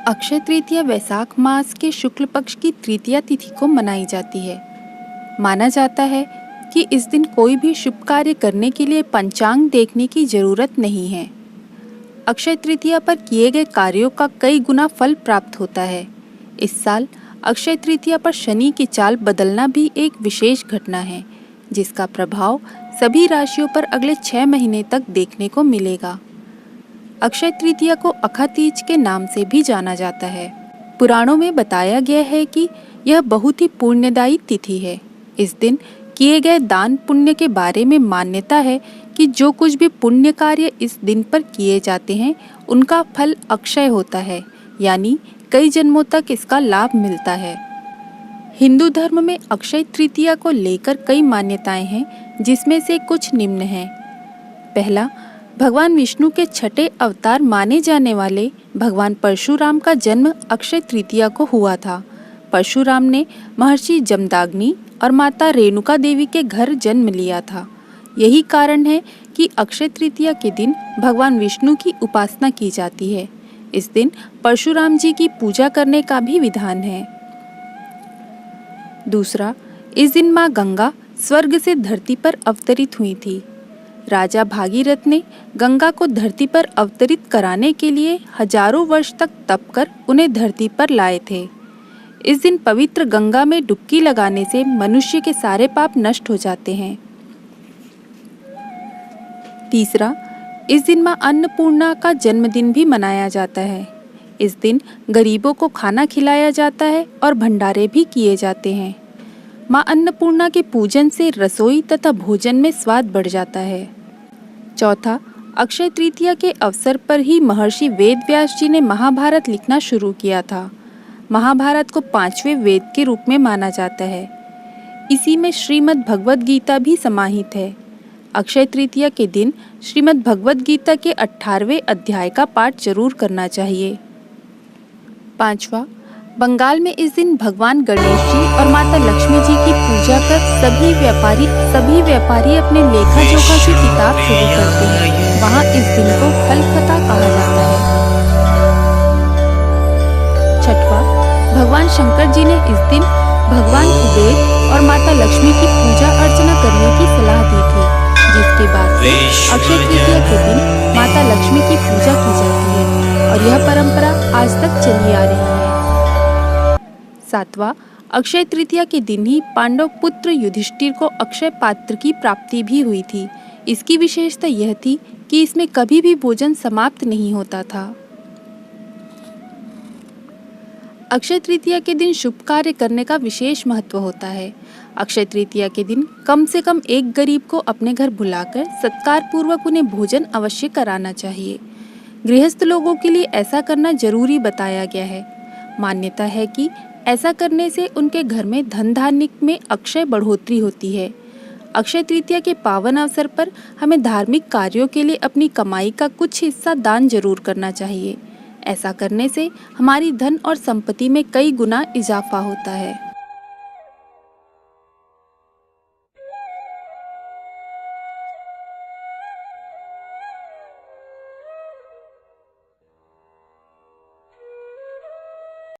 अक्षय तृतीया वैशाख मास के शुक्ल पक्ष की तृतीया तिथि को मनाई जाती है। माना जाता है कि इस दिन कोई भी शुभ कार्य करने के लिए पंचांग देखने की जरूरत नहीं है। अक्षय तृतीया पर किए गए कार्यों का कई गुना फल प्राप्त होता है। इस साल अक्षय तृतीया पर शनि की चाल बदलना भी एक विशेष घटना है, जिसका प्रभाव सभी राशियों पर अगले 6 महीने तक देखने को मिलेगा। अक्षय तृतीया को अखा तीज के नाम से भी जाना जाता है। पुराणों में बताया गया है कि यह बहुत ही पुण्यदायी तिथि है। इस दिन किए गए दान पुण्य के बारे में मान्यता है कि जो कुछ भी पुण्य कार्य इस दिन पर किए जाते हैं उनका फल अक्षय होता है, यानी कई जन्मों तक इसका लाभ मिलता है। हिंदू धर्म में अक्षय तृतीया को लेकर कई मान्यताएं हैं, जिसमें से कुछ निम्न हैं। पहला, भगवान विष्णु के छठे अवतार माने जाने वाले भगवान परशुराम का जन्म अक्षय तृतीया को हुआ था। परशुराम ने महर्षि जमदाग्नि और माता रेणुका देवी के घर जन्म लिया था। यही कारण है कि अक्षय तृतीया के दिन भगवान विष्णु की उपासना की जाती है। इस दिन परशुराम जी की पूजा करने का भी विधान है। दूसरा, इस दिन माँ गंगा स्वर्ग से धरती पर अवतरित हुई थी। राजा भागीरथ ने गंगा को धरती पर अवतरित कराने के लिए हजारों वर्ष तक तप कर उन्हें धरती पर लाए थे। इस दिन पवित्र गंगा में डुबकी लगाने से मनुष्य के सारे पाप नष्ट हो जाते हैं। तीसरा, इस दिन माँ अन्नपूर्णा का जन्मदिन भी मनाया जाता है। इस दिन गरीबों को खाना खिलाया जाता है और भंडारे भी किए जाते हैं। माँ अन्नपूर्णा के पूजन से रसोई तथा भोजन में स्वाद बढ़ जाता है। चौथा, अक्षय तृतीया के अवसर पर ही महर्षि वेद व्यास जी ने महाभारत लिखना शुरू किया था। महाभारत को 5वें वेद के रूप में माना जाता है। इसी में श्रीमद् भगवद गीता भी समाहित है। अक्षय तृतीया के दिन श्रीमद् भगवद गीता के 18वें अध्याय का पाठ जरूर करना चाहिए। पांचवा, बंगाल में इस दिन भगवान गणेश जी और माता लक्ष्मी जी की पूजा कर सभी व्यापारी अपने लेखा जोखा की किताब शुरू करते हैं। वहाँ इस दिन को हलकथा कहा जाता है। छठवा, भगवान शंकर जी ने इस दिन भगवान कुबेर और माता लक्ष्मी की पूजा अर्चना करने की सलाह दी थी, जिसके बाद से अक्षय तृतीया के दिन माता लक्ष्मी की पूजा की जाती है और यह परंपरा आज तक चली आ रही है। सातवां, अक्षय तृतीया के दिन ही पांडव पुत्र युधिष्ठिर को अक्षय पात्र की प्राप्ति भी हुई थी। इसकी विशेषता यह थी कि इसमें कभी भी भोजन समाप्त नहीं होता था। अक्षय तृतीया के दिन शुभ कार्य करने का विशेष महत्व होता है। अक्षय तृतीया के दिन कम से कम एक गरीब को अपने घर बुलाकर सत्कार पूर्वक उन्हें भोजन अवश्य कराना चाहिए। गृहस्थ लोगों के लिए ऐसा करना जरूरी बताया गया है। मान्यता है कि ऐसा करने से उनके घर में धन धान्य में अक्षय बढ़ोतरी होती है। अक्षय तृतीया के पावन अवसर पर हमें धार्मिक कार्यों के लिए अपनी कमाई का कुछ हिस्सा दान जरूर करना चाहिए। ऐसा करने से हमारी धन और संपत्ति में कई गुना इजाफा होता है।